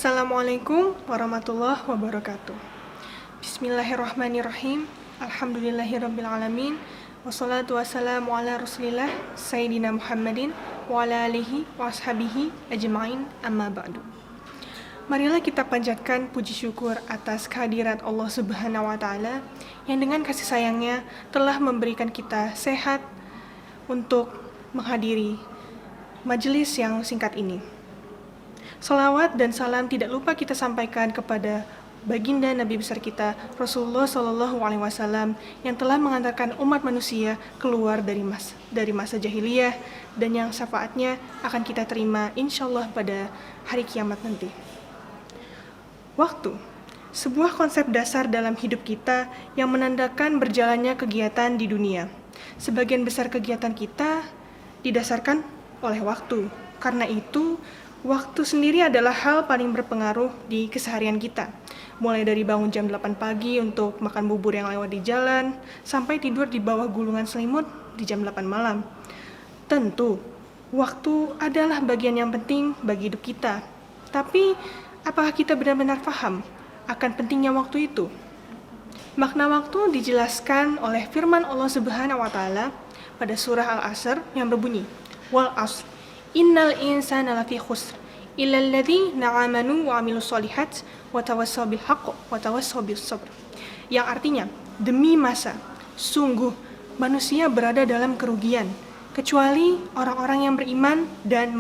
Assalamualaikum warahmatullahi wabarakatuh. Bismillahirrahmanirrahim. Alhamdulillahirrabbilalamin. Wassalatu wassalamu ala rasulillah Sayyidina Muhammadin wa ala alihi wa ashabihi ajma'in, amma ba'du. Marilah kita panjatkan puji syukur atas kehadirat Allah Subhanahu wa Ta'ala yang dengan kasih sayangnya telah memberikan kita sehat untuk menghadiri majelis yang singkat ini. Salawat dan salam tidak lupa kita sampaikan kepada baginda Nabi besar kita Rasulullah Shallallahu Alaihi Wasallam yang telah mengantarkan umat manusia keluar dari masa jahiliyah dan yang syafaatnya akan kita terima insyaallah pada hari kiamat nanti. Waktu, sebuah konsep dasar dalam hidup kita yang menandakan berjalannya kegiatan di dunia. Sebagian besar kegiatan kita didasarkan oleh waktu. Karena itu, waktu sendiri adalah hal paling berpengaruh di keseharian kita. Mulai dari bangun jam 8 pagi untuk makan bubur yang lewat di jalan, sampai tidur di bawah gulungan selimut di jam 8 malam. Tentu, waktu adalah bagian yang penting bagi hidup kita. Tapi, apakah kita benar-benar paham akan pentingnya waktu itu? Makna waktu dijelaskan oleh firman Allah Subhanahu wa Ta'ala pada surah Al-Asr yang berbunyi, Wal asr, innal insana lafi khusr, illal ladzina amanu wa amilus solihat wa tawassaw bil haqq wa tawassaw bis sabr. Yang artinya, demi masa, sungguh manusia berada dalam kerugian, kecuali orang-orang yang beriman dan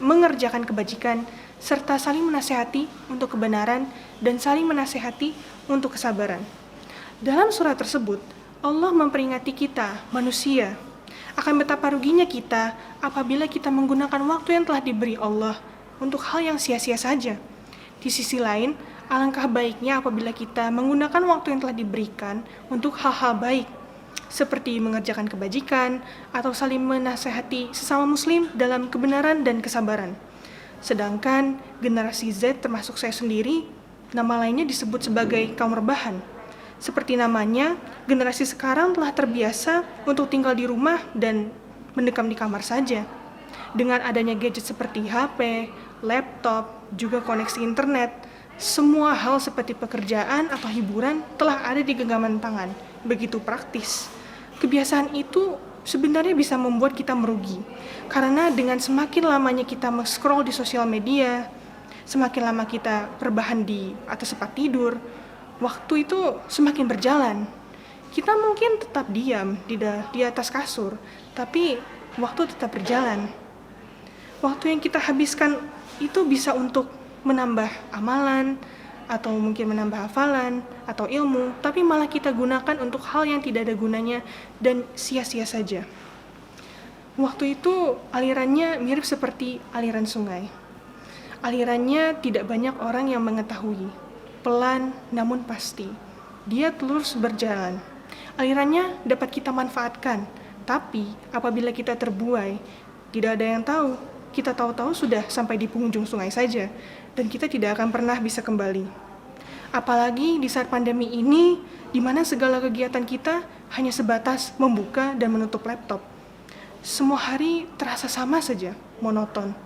mengerjakan kebajikan, serta saling menasihati untuk kebenaran dan saling menasihati untuk kesabaran. Dalam surat tersebut, Allah memperingati kita, manusia, akan betapa ruginya kita apabila kita menggunakan waktu yang telah diberi Allah untuk hal yang sia-sia saja. Di sisi lain, alangkah baiknya apabila kita menggunakan waktu yang telah diberikan untuk hal-hal baik, seperti mengerjakan kebajikan atau saling menasehati sesama muslim dalam kebenaran dan kesabaran. Sedangkan generasi Z termasuk saya sendiri, nama lainnya disebut sebagai kaum rebahan. Seperti namanya, generasi sekarang telah terbiasa untuk tinggal di rumah dan mendekam di kamar saja. Dengan adanya gadget seperti HP, laptop, juga koneksi internet, semua hal seperti pekerjaan atau hiburan telah ada di genggaman tangan. Begitu praktis. Kebiasaan itu sebenarnya bisa membuat kita merugi. Karena dengan semakin lamanya kita scroll di sosial media, semakin lama kita rebahan di atas tempat tidur, waktu itu semakin berjalan. Kita mungkin tetap diam di atas kasur, tapi waktu tetap berjalan. Waktu yang kita habiskan itu bisa untuk menambah amalan, atau mungkin menambah hafalan, atau ilmu, tapi malah kita gunakan untuk hal yang tidak ada gunanya dan sia-sia saja. Waktu itu alirannya mirip seperti aliran sungai. Alirannya tidak banyak orang yang mengetahui. Pelan namun pasti, dia terus berjalan. Alirannya dapat kita manfaatkan, tapi apabila kita terbuai, tidak ada yang tahu. Kita tahu-tahu sudah sampai di penghujung sungai saja, dan kita tidak akan pernah bisa kembali. Apalagi di saat pandemi ini, di mana segala kegiatan kita hanya sebatas membuka dan menutup laptop. Semua hari terasa sama saja, monoton.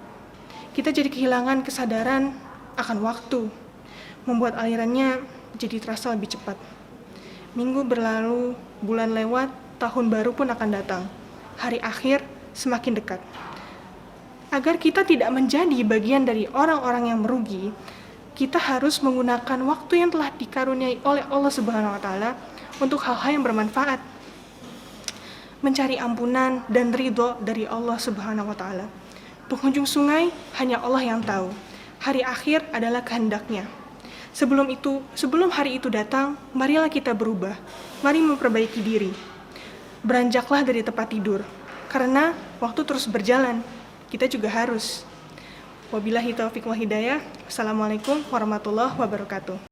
Kita jadi kehilangan kesadaran akan waktu, membuat alirannya jadi terasa lebih cepat. Minggu berlalu, bulan lewat, tahun baru pun akan datang. Hari akhir semakin dekat. Agar kita tidak menjadi bagian dari orang-orang yang merugi, kita harus menggunakan waktu yang telah dikaruniai oleh Allah Subhanahu wa Ta'ala untuk hal-hal yang bermanfaat. Mencari ampunan dan ridho dari Allah Subhanahu wa Ta'ala. Penghujung sungai hanya Allah yang tahu. Hari akhir adalah kehendaknya. Sebelum hari itu datang, marilah kita berubah. Mari memperbaiki diri. Beranjaklah dari tempat tidur. Karena waktu terus berjalan, kita juga harus. Wabillahi taufiq wal hidayah. Assalamualaikum warahmatullahi wabarakatuh.